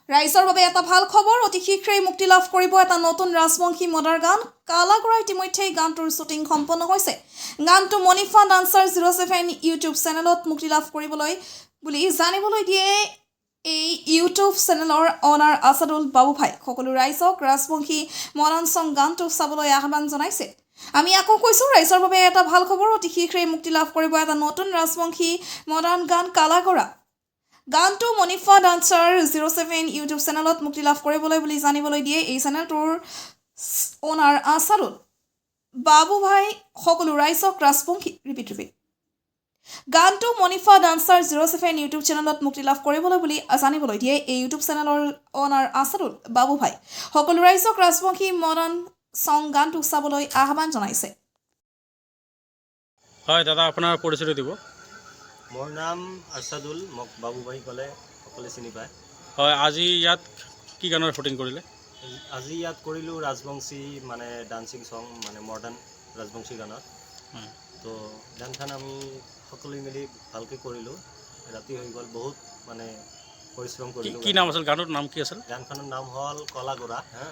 ৰাইজৰ বাবে এটা ভাল খবৰ অতি শীঘ্ৰেই মুক্তি লাভ কৰিব এটা নতুন ৰাজবংশী মডাৰ গান কালাগৰা ইতিমধ্যে গানটোৰ শ্বুটিং সম্পন্ন হৈছে গানটো মনিফা ডান্সাৰ 07 ইউটিউব চেনেলত মুক্তি লাভ কৰিবলৈ বুলি জানিবলৈ দিয়ে এই ইউটিউব চেনেলৰ অনাৰ আছাদুল বাবুভাই সকলো ৰাইজক ৰাজবংশী মডাৰ্ণ সং গানটো চাবলৈ আহ্বান জনাইছে আমি আকৌ কৈছোঁ ৰাইজৰ বাবে এটা ভাল খবৰ অতি শীঘ্ৰেই মুক্তি লাভ কৰিব এটা নতুন ৰাজবংশী মডাৰ্ণ গান কালাগৰা গানটো মনিফা ডান্সাৰ 07 ইউটিউব চেনেলত মুক্তি লাভ কৰিবলৈ বুলি জানিবলৈ দিয়ে এই চেনেলটোৰ অনাৰ আছাদুল বাবুভাই সকলো ৰাইজক ৰাজবংশী ৰিপিট গানটো মনিফা ডান্সাৰ 07 ইউটিউব চেনেলত মুক্তি লাভ কৰিবলৈ বুলি জানিবলৈ দিয়ে এই ইউটিউব চেনেলৰ অনাৰ আছাদুল বাবুভাই সকলো ৰাইজক ৰাজবংশী মডাৰ্ণ সং গানটো চাবলৈ আহ্বান জনাইছে হয় দাদা আপোনাৰ পৰিচয় দিব মোৰ নাম আছাদুল মোক বাবুভাই ক'লে সকলোৱে চিনি পায় হয় আজি ইয়াত কি গানৰ শ্বুটিং কৰিলে আজি ইয়াত কৰিলোঁ ৰাজবংশী মানে ডান্সিং সং মানে মডাৰ্ণ ৰাজবংশী গানত তো গানখন আমি সকলোৱে মিলি ভালকৈ কৰিলোঁ ৰাতি হৈ গ'ল বহুত মানে পৰিশ্ৰম কৰিলোঁ কি নাম আছিল গানটোৰ নাম কি আছিল গানখনৰ নাম হ'ল কলাগৰা হা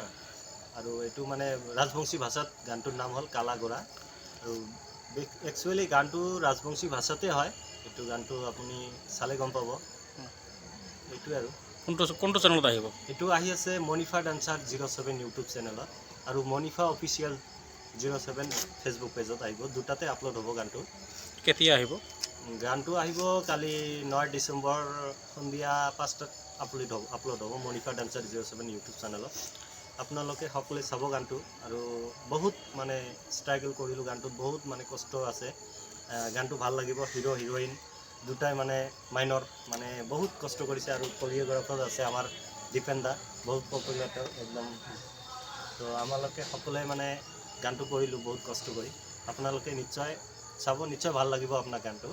আৰু এইটো মানে ৰাজবংশী ভাষাত গানটোৰ নাম হ'ল কালাগৰা আৰু একচুৱেলি গানটো ৰাজবংশী ভাষাতে হয় এইটো গানটো আপুনি চালে গম পাব এইটোৱে আৰু কোনটো চেনেলত আহিব এইটো আহি আছে মনিফা ডান্সাৰ 07 ইউটিউব চেনেলত আৰু মনিফা অফিচিয়েল 07 ফেচবুক পেজত আহিব দুটাতে আপলোড হ'ব গানটো কেতিয়া আহিব গানটো আহিব কালি 9 ডিচেম্বৰ সন্ধিয়া 5টাত আপলোড হ'ব মনিফা ডান্সাৰ 07 ইউটিউব চেনেলত আপোনালোকে সকলোৱে চাব গানটো আৰু বহুত মানে ষ্ট্ৰাগল কৰিলোঁ গানটোত বহুত মানে কষ্ট আছে গানটো ভাল লাগিব হিৰো হিৰোইন দুটাই মানে মাইনৰ মানে বহুত কষ্ট কৰিছে আৰু কোৰিঅ'গ্ৰাফাৰ আছে আমাৰ দীপেন্দা বহুত পপুলাৰ একদম তো আমালোকে সকলোৱে মানে গানটো কৰিলোঁ বহুত কষ্ট কৰি আপোনালোকে নিশ্চয় চাব নিশ্চয় ভাল লাগিব আপোনাৰ গানটো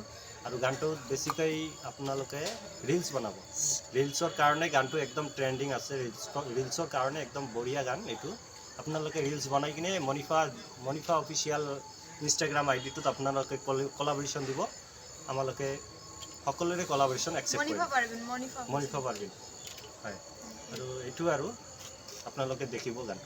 আৰু গানটোত বেছিকৈ আপোনালোকে ৰিলছ বনাব ৰিলছৰ কাৰণে গানটো একদম ট্ৰেণ্ডিং আছে ৰিলছৰ কাৰণে একদম বঢ়িয়া গান এইটো আপোনালোকে ৰিলছ বনাই কিনে মনিফা অফিচিয়েল ইনষ্টাগ্ৰাম আইডিটোত আপোনালোকে কলাবৰেশ্যন দিব আমালোকে সকলোৰে কলাবৰেশ্যন একচেপ্ট কৰিব মনিফা পাৰভিন হয় আৰু এইটো আৰু আপোনালোকে দেখিব গান